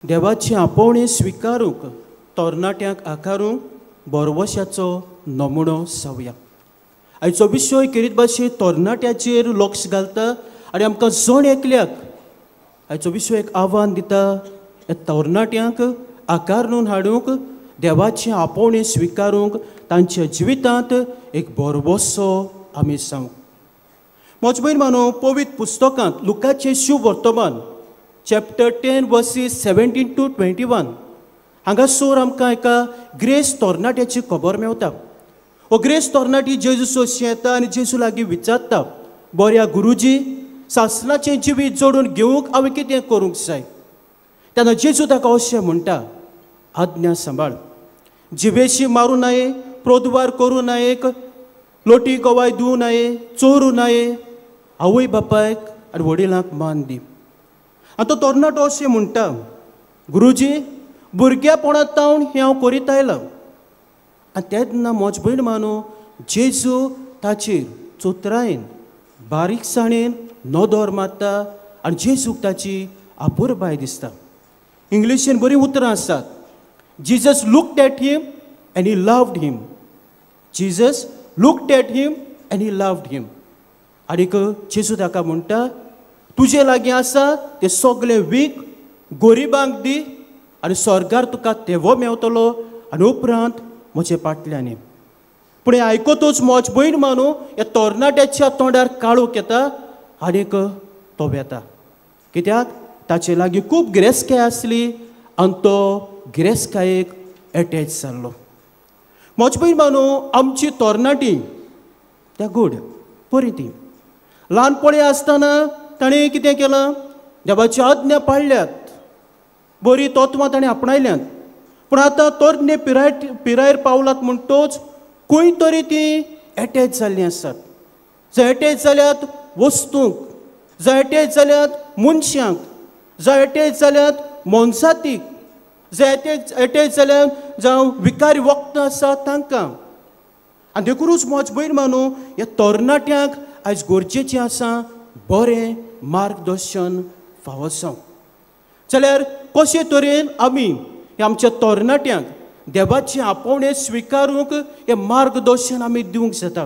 देवाची आपोवणी स्विकारूंक तरणाट्यांक आकारूंक बरवशाचो नमुनो जावया. आयचो विशय किरीत भाशेन तरणाट्याचेर लक्ष घालता आनी आमकां जण एकल्याक आयचो विशय एक आव्हान दिता. तरणाट्यांक आकारून हाडूंक देवाची आपोवणी स्विकारूंक तांच्या जिवितांत एक बरवसो आमी जावंक. म्हजे भयण मानो, पवित्र पुस्तकांत लुकाचे शुभ वर्तमान चॅप्टर 10 वर्सीस 17 to 21 हांगासर आमकां एका ग्रेस तरणाट्याची खबर मेवता. हो ग्रेस तरणाटी जेजूचो येता आनी जेजू लागीं विचारता, बऱ्या गुरुजी, सासणाचें जिवीत जोडून घेवंक हांवें कितें करूंक जाय. तेन्ना जेजू ताका अशें म्हणटा, आज्ञा सांबाळ. जिवेशी मारूं नये, प्रोद्वार करूं नये, लोटी गवाय दिवं नये, चोरूं नये, आवय बापायक आनी वडिलांक मान दी. आनी तो तरणाटो अशें म्हणटा, गुरुजी, भुरग्यापणांतावन हें हांव करीत आयलां. आनी तेन्ना म्हजे भयण मानो, जेजू ताचेर चोत्रायेन बारीकसाणेन नदर मारता आनी जेजूक ताची आपुरबाय दिसता. इंग्लिशीन बरीं उतरां आसात. Jesus looked at him and he loved him. Jesus looked at him and he loved him. आनीक जेजू ताका म्हणटा, तुजे लागीं आसा तें सगळें वीक गोरिबांक दी आनी स्वर्गार तुका तेवो मेवतलो आनी उपरांत म्हजे फाटल्यान ये. पूण हें आयकतूच म्हज भयण मानू ह्या तरणाट्याच्या तोंडार काळोख येता आनीक तो वेता. कित्याक ताचे लागीं खूब गिरेस्तकाय आसली आनी तो गिरेस्तकायेक एटॅच जाल्लो. म्हजे भयण मानू, आमची तरणाटी त्या गूड बरी ती. ल्हानपणी आसतना ताणें कितें केलां, देवाची आज्ञा पाळल्यात, बरी तत्वां ताणें आपणायल्यांत. पूण आतां तरणे पिरायेर पावलात म्हणटोच खंय तरी ती एटॅच जाल्लीं आसात. जावं एटॅच जाल्यात वस्तूंक, जावं एटॅच जाल्यात मनशांक, जावं एटॅच जाल्यात मनशातीक, जावं एटॅच जाल्यात जावं विकारी वखदां आसात तांकां. आनी देखूनच म्हजे भयण मानू, ह्या तरणाट्यांक आयज गरजेचें आसा बरें मार्गदर्शन फावो जावंक. जाल्यार कशे तरेन आमी ह्या आमच्या तरणाट्यांक देवाची आपोवणी स्विकारूंक हें मार्गदर्शन आमी दिवंक जाता.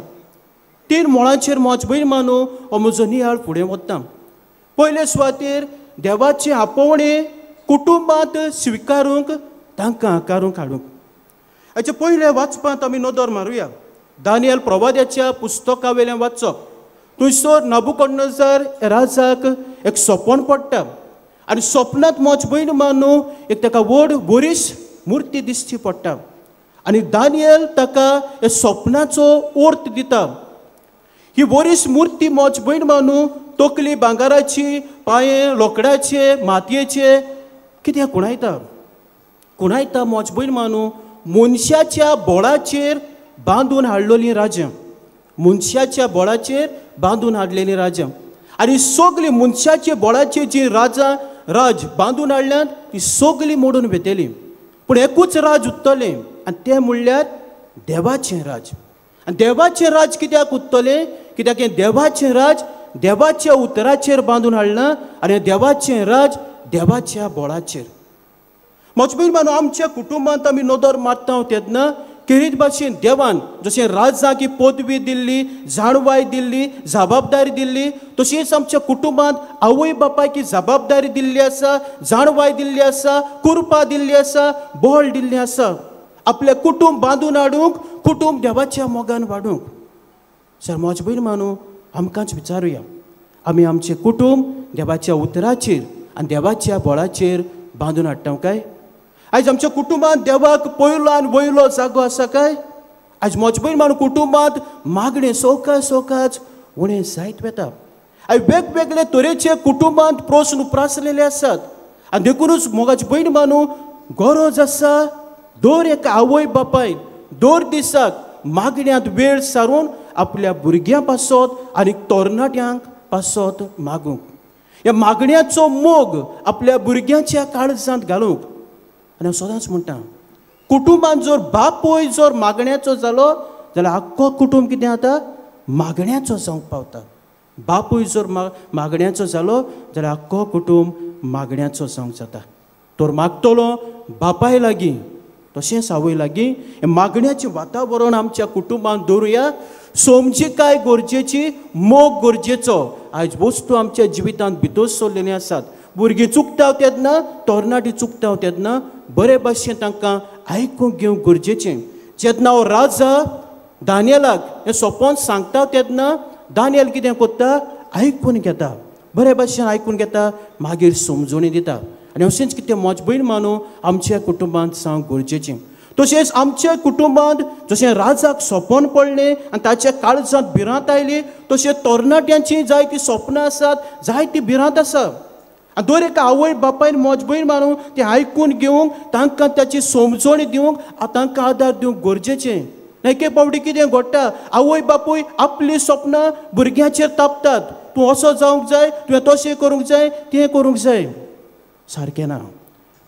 3 मोळांचेर म्हजे भयण मानू हो म्हजो नियाळ फुडें वता. पयले सुवातेर देवाची आपोवणी कुटुंबांत स्विकारूंक तांकां आकारूंक हाडूंक. हाचे पयले वाचपांत आमी नदर मारुया. दानियल प्रवाद्याच्या पुस्तका वयल्यान वाचप. थंयसर नबुकदनेझर राजाक एक सपन पडटा आनी सपनांत म्हजे भयण मानू एक ताका व्हड बरीच मुर्ती दिश्टी पडटा आनी दानियल ताका हे सपनाचो अर्थ दिता. ही बरीच मुर्ती म्हजे भयण मानू तकली भांगाराची, पांये लोकडाचे, मातयेचे, कितें कुणायता म्हजे भयण मानू मनशाच्या बोळाचेर बांदून हाडलेलीं राजा, मनशाच्या बोळाचेर बांदून हाडलेलीं राजा. आनी सगळीं मनशाच्या बोळाचेर जी राज बांदून हाडल्यात ती सगळीं मोडून वेतेलीं. पूण एकूच राज उरतलें आनी तें म्हणल्यार देवाचें राज. आनी देवाचें राज कित्याक उरतलें? कित्याक हें देवाचें राज देवाच्या उतराचेर बांदून हाडलां आनी देवाचें राज देवाच्या बोळाचेर. म्हजे भयण मानू, आमच्या कुटुंबांत आमी नदर मारता तेन्ना किरीत भाशेन देवान जशें राजाक ही पदवी दिल्ली, जाणवाय दिल्ली, जबाबदारी दिल्ली, तशीच आमच्या कुटुंबांत आवय बापायक ही जबाबदारी दिल्ली आसा, जाणवाय दिल्ली आसा, कुरपा दिल्ली आसा, बोळ दिल्ली आसा. आपलें कुटुंब बांदून हाडूंक, कुटुंब देवाच्या मोगान वाडूंक. सर म्हजे भयण मानू, आमकांच विचारुया, आमी आमचें कुटुंब देवाच्या उतराचेर आनी देवाच्या बोळाचेर बांदून हाडटा काय? आयज आमच्या कुटुंबांत देवाक पयलो आनी वयलो जागो आसा काय? आयज म्हजे भयण मानू, कुटुंबांत मागणें सोकाच उणें जायत वेता. आयज वेगवेगळे तरेचे कुटुंबांत प्रस्न उप्रासलेले आसात. आनी देखूनच मोगाची भयण मानू, गरज आसा दर एका आवय बापायन दर दिसाक मागण्यांत वेळ सारून आपल्या भुरग्यां पासत आनी तरणाट्यांक पासत मागूंक. ह्या मागण्याचो मोग आपल्या भुरग्यांच्या काळजांत घालूंक. आनी हांव सदांच म्हणटा, कुटुंबांत जर बापूय जर मागण्याचो जालो जाल्यार आख्खो कुटुंब कितें जाता? मागण्याचो जावंक पावता. बापूय जर मागण्याचो जालो जाल्यार आख्खो कुटुंब मागण्याचो जावंक जाता. तर मागतलो बापाय लागीं तशेंच आवय लागीं हें मागण्याचें वातावरण आमच्या कुटुंबांत दवरुया. समजिकाय गरजेची, मोग गरजेचो. आयज वस्तू आमच्या जिवितांत भितर सरलेली आसात. भुरगीं चुकता तेन्ना, तरणाटी चुकता तेन्ना बरे भाशेन तांकां आयकूंक घेवंक गरजेचें. जेन्ना हो राजा दानियेलाक हें सोपोन सांगता तेन्ना दानियल कितें करता, आयकून घेता, बरे भाशेन आयकून घेता, मागीर समजोनी दिता. आनी अशेंच कितें मजबूत मानून आमच्या कुटुंबांत जावंक गरजेचें. तशेंच आमच्या कुटुंबांत जशें राजाक सोपन पडलें आनी ताच्या काळजांत भिरांत आयली, तशें तरणाट्यांची जायतीं स्वप्नां आसात, जायतीं भिरांत आसा. आनी दर एका आवय बापायन मजबूत मानून तें आयकून घेवंक, तांकां ताची समजोणी दिवंक, तांकां आदार दिवंक गरजेचें. एके फावटी कितें घडटा, आवय बापूय आपलीं स्वप्नां भुरग्यांचेर तापतात. तूं असो जावंक जाय, तुवें तशें करूंक जाय, तें करूंक जाय. सारकें ना.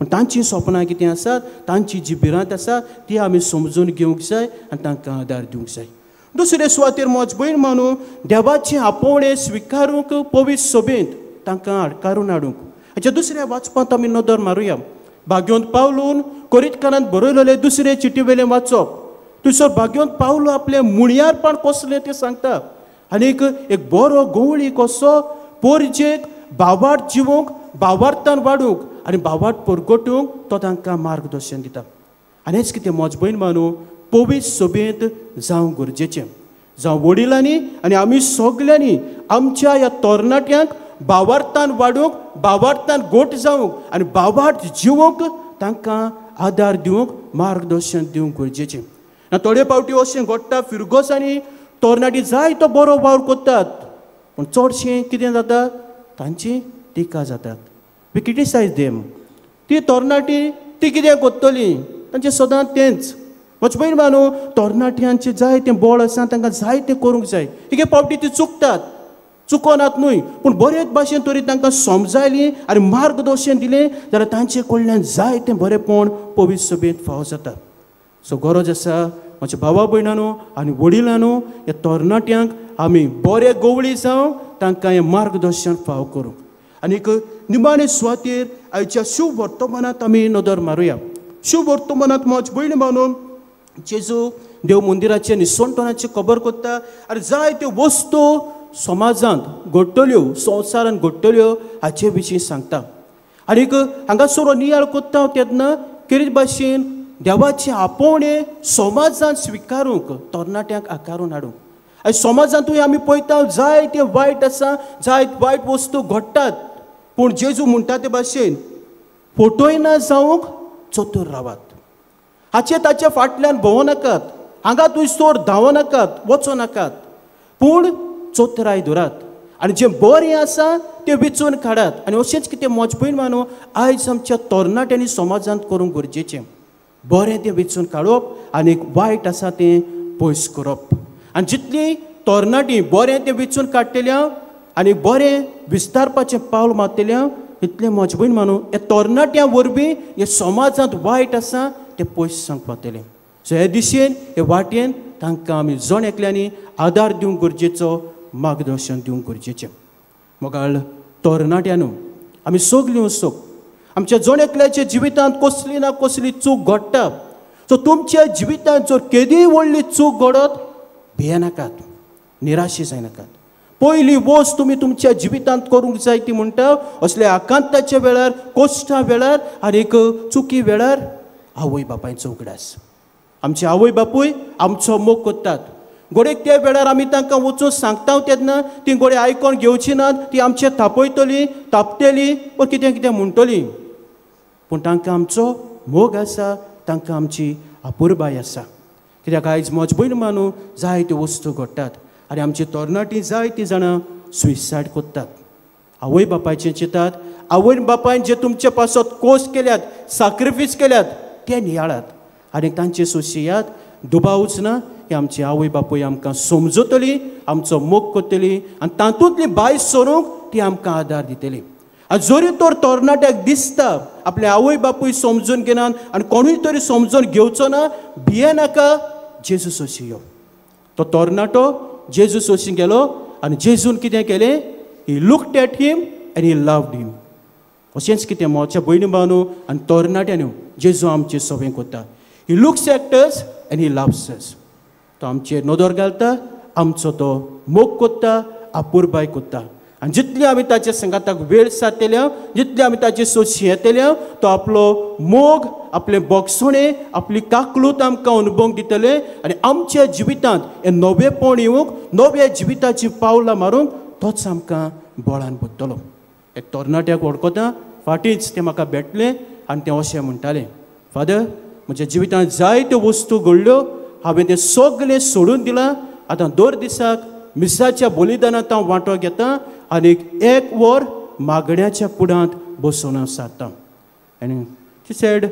पूण तांचीं स्वप्नां कितें आसात, तांची जी भिरांत आसा ती आमी समजून घेवंक जाय आनी तांकां आदार दिवंक जाय. दुसरे सुवातेर मजबूत मानून देवाचें आपोवणें स्विकारूंक पवित्र सभेंत तांकां आडकारून हाडूंक. हाच्या दुसऱ्या वाचपांत आमी नदर मारुया. भाग्योंत पावलून कोरींतकारांत बरयलेलें दुसरे चिटी वेलें वाचप. थंयसर भाग्योंत पावलो आपलें मुणयारपण कसलें तें सांगता. आनीक एक बरो गवळी कसो पोरजेक भावार्थ जिवंक, भावार्थान वाडूंक आनी भावार्थ परगटूंक तो तांकां मार्गदर्शन दिता. आनी हेच कितें मजबूत मानून पवित्र सभेंत जावंक गरजेचें. जावं वडिलांनी आनी आमी सगल्यांनी आमच्या ह्या तरणाट्यांक भावार्थान वाडूंक, भावार्थान गोट जावंक आनी भावार्थ जिवंक तांकां आदार दिवंक, मार्गदर्शन दिवंक गरजेचें. थोडे फावटी अशें घडटा, फिरगोसांनी तरणाटी जायतो बरो वावर करतात, पूण चडशें कितें जाता, तांची टिका जातात. We criticise them. ती तरणाटी ती कितें करतली, तांचें सदांच तेंच. मजबूत मानून तरणाट्यांचें जायतें बळ आसा, तांकां जायतें करूंक जाय. एके फावटी ती चुकतात, चुकोनात न्हय, पूण बरेच भाशेन तरी तांकां समजायली आनी मार्गदर्शन दिलें जाल्यार तांचे कडल्यान जायतें बरेंपण पवित्र सभेंत फावो जाता. सो गरज आसा म्हज्या भावा भयणांनो आनी वडिलांनो, ह्या तरणाट्यांक आमी बरे गवळी जावं, तांकां हें मार्गदर्शन फावो करूंक. आनीक निमाणे सुवातेर आयच्या शुभ वर्तमानांत आमी नदर मारुया. शुभ वर्तमानांत मजबूत मानून जेजू देव मंदिराचे निसंतपणाची खबर करता आनी जायत्यो वस्तू समाजांत घडटल्यो, संवसारांत घडटल्यो हाचे विशीं सांगता. आनीक हांगासर नियाळ कोत्ता तेन्ना कितें भाशेन देवाचे आपोवणें समाजांत स्विकारूंक, तरणाट्यांक आकारून हाडूंक. आयज समाजांतूय आमी पळयता जायते वायट आसा, जायत वायट वस्तू घडटात, पूण जेजू म्हणटा ते भाशेन फोटोय ना जावंक चतूर रावात. हाचे ताचे फाटल्यान भोंवो नाकात, हांगा थंयसर धांवो नाकात, वचो नाकात, पूण चोतराय धरात आनी जें बरें आसा तें वेचून काडात. आनी अशेंच कितें मजबूत मानून आयज आमच्या तरणाट्यांनी समाजांत करूंक गरजेचें. बरें तें वेचून काडप आनी वायट आसा तें पयस करप. आनी जितलीं तरणाटीं बरें तें वेचून काडटल्या आनी बरें विस्तारपाचें पावल मारतल्या, इतलें मजबूत मानून हे तरणाट्यां वरवीं हे समाजांत वायट आसा तें पयस सांगपातलें. सो हे दिशेन, हे वाटेन तांकां आमी जण एकल्यांनी आदार दिवंक गरजेचो, मार्गदर्शन दिवंक गरजेचें. मोगाळ तरणाट्यांनो, आमी सगल्यो सोक आमच्या जण एकल्याच्या जिवितांत कसली ना कसली चूक घडटा. सो तुमच्या जिवितांत जर केदीय व्हडली चूक घडत, भियेनाकात, निराशी जायनाकात. पयली वस्त तुमी तुमच्या जिवितांत करूंक जाय ती म्हणटा असल्या आकांताच्या वेळार, कश्टा वेळार आनीक चुकी वेळार आवय बापायचो उगडास. आमचे आवय बापूय आमचो मोग करतात. गोडेक त्या वेळार आमी तांकां वचून सांगता तेन्ना ती गोडे आयकोन घेवची नात, ती आमचे तापयतली, तापतेली वा कितें कितें म्हणटली, पूण तांकां आमचो मोग आसा, तांकां आमची आपुरबाय आसा. कित्याक आयज मजबूत मानून जायत्यो वस्तू घडटात आनी आमची तरणाटीं जायतीं जाणां सुइसायड करतात. आवय बापायचें चिंतात, आवय बापायन जे तुमचे पासत कोस केल्यात, सॅक्रिफीस केल्यात, ते नियाळात आनी तांचे सुशेगाद दुबावूच ना. हे आमची आवय बापूय आमकां समजतली, आमचो मोग करतली आनी तातूंतली भायर सरूंक ती आमकां आदार दितली. आनी जरी तर तरणाट्याक दिसता आपले आवय बापूय समजून घेनात आनी कोणूय तरी समजून घेवचो ना, भियेनाका, जेजू सोशी यो. तो तरणाटो जेजू सोशी गेलो आनी जेजून कितें केलें? He looked at him and he loved him. अशेंच कितें मोच्या भयणी भावांनो आनी तरणाट्यांनी जेजू आमचे सवें कोता. He looks at us and he loves अस. तो आमचे नदर घालता, आमचो तो मोग कोत्ता, आपुरबाय कोत्ता. आनी जितली आमी ताचे संगाताक वेळ सारतल्या, जितली आमी ताचे सोशी येतल्या, तो आपलो मोग, आपले बोगसणे, आपली काकलूत आमकां अनुभव दितले आनी आमच्या जिवितांत हे नवेपण येवंक, नव्या जिविताची पावलां मारूंक तोच आमकां बळान बुद्धलो. एक तरणाट्याक वळखता, फाटींच ते म्हाका भेटले आनी ते अशें म्हणटाले, फादर, म्हज्या जिवितांत जायत्यो वस्तू घडल्यो, हांवें ते सगळे सोडून दिलां. आतां दर दिसाक मिसाच्या बलिदानांत हांव वांटो घेतां आनी 1 वर मागण्याच्या कुडांत बसून हांव सारतां. आनी शी sed,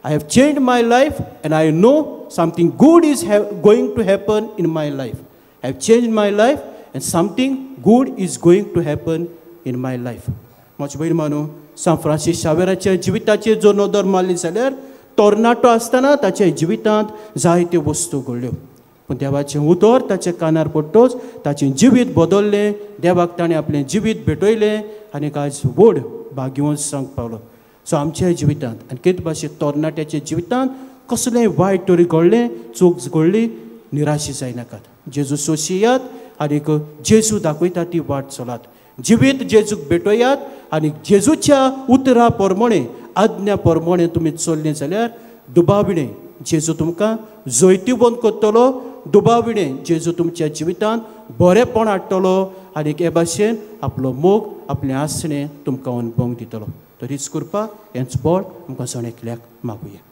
I have changed my life and I know something good is going to happen in my life. I have changed my life and something good is going to happen in my life. म्हज्या भयण मानू, San Francis शावेराच्या जिविताचेर जर नदर मारली जाल्यार तरणाटो आसतना ताच्या जिवितांत जायत्यो वस्तू घडल्यो. पूण देवाचें उतर ताच्या कानार पडटोच ताचें जिवीत बदललें. देवाक ताणें आपलें जिवीत भेटयलें आनी आयज व्हड भाग्यवंत सांग पावलो. सो आमच्या जिवितांत आनी कितें भाशेन तरणाट्याच्या जिवितांत कसलेंय वायट तरी घडलें, चूक घडली, निराशी जायनाकात. जेजू सोशियात आनी जेजू दाखयता ती वाट चलात. जिवीत जेजूक भेटयात आनी जेजूच्या उतरा प्रमाणे, आज्ञा प्रमाणे तुमी चल्ले जाल्यार दुबाविणें जेजू तुमकां जैतिवंत करतलो. दुबाविणें जेजू तुमच्या जिवितांत बरेपण हाडटलो आनी हे भाशेन आपलो मोग, आपलें आसणें तुमकां अनुभव दितलो. तर हीच कृपा, हेंच बळ आमकां सण एकल्याक मागुया.